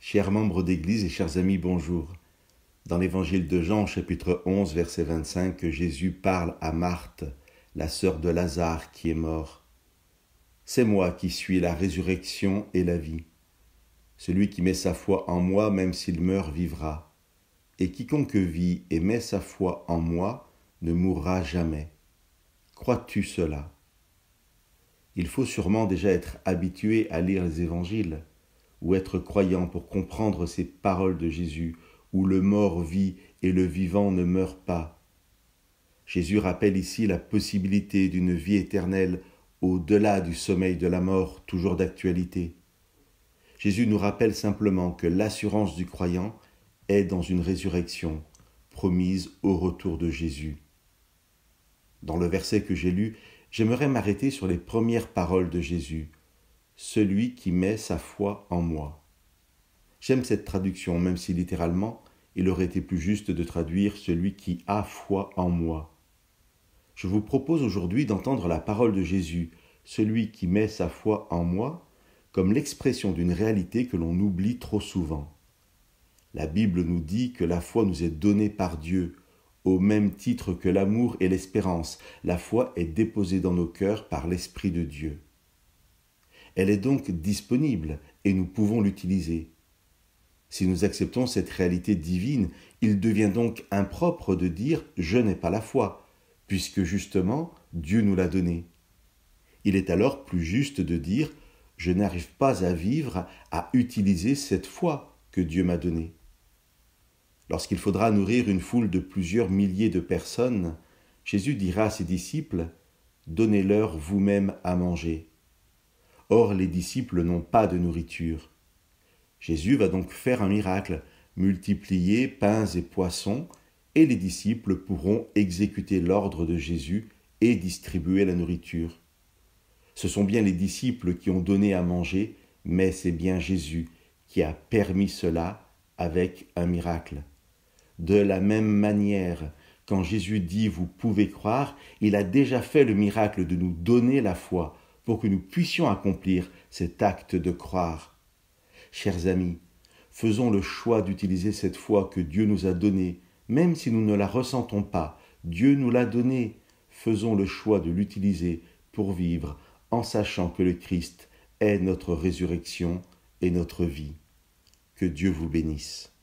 Chers membres d'Église et chers amis, bonjour. Dans l'Évangile de Jean, chapitre 11, verset 25, que Jésus parle à Marthe, la sœur de Lazare qui est mort. « C'est moi qui suis la résurrection et la vie. Celui qui met sa foi en moi, même s'il meurt, vivra. Et quiconque vit et met sa foi en moi ne mourra jamais. Crois-tu cela ?» Il faut sûrement déjà être habitué à lire les évangiles, ou être croyant pour comprendre ces paroles de Jésus, où le mort vit et le vivant ne meurt pas. Jésus rappelle ici la possibilité d'une vie éternelle au-delà du sommeil de la mort, toujours d'actualité. Jésus nous rappelle simplement que l'assurance du croyant est dans une résurrection promise au retour de Jésus. Dans le verset que j'ai lu, j'aimerais m'arrêter sur les premières paroles de Jésus. « Celui qui met sa foi en moi ». J'aime cette traduction, même si littéralement, il aurait été plus juste de traduire « celui qui a foi en moi ». Je vous propose aujourd'hui d'entendre la parole de Jésus, « celui qui met sa foi en moi », comme l'expression d'une réalité que l'on oublie trop souvent. La Bible nous dit que la foi nous est donnée par Dieu, au même titre que l'amour et l'espérance. La foi est déposée dans nos cœurs par l'Esprit de Dieu. Elle est donc disponible et nous pouvons l'utiliser. Si nous acceptons cette réalité divine, il devient donc impropre de dire « je n'ai pas la foi », puisque justement Dieu nous l'a donnée. Il est alors plus juste de dire « je n'arrive pas à vivre, à utiliser cette foi que Dieu m'a donnée ». Lorsqu'il faudra nourrir une foule de plusieurs milliers de personnes, Jésus dira à ses disciples « donnez-leur vous-même à manger ». Or, les disciples n'ont pas de nourriture. Jésus va donc faire un miracle, multiplier pains et poissons, et les disciples pourront exécuter l'ordre de Jésus et distribuer la nourriture. Ce sont bien les disciples qui ont donné à manger, mais c'est bien Jésus qui a permis cela avec un miracle. De la même manière, quand Jésus dit « vous pouvez croire », il a déjà fait le miracle de nous donner la foi, pour que nous puissions accomplir cet acte de croire. Chers amis, faisons le choix d'utiliser cette foi que Dieu nous a donnée, même si nous ne la ressentons pas. Dieu nous l'a donnée. Faisons le choix de l'utiliser pour vivre en sachant que le Christ est notre résurrection et notre vie. Que Dieu vous bénisse.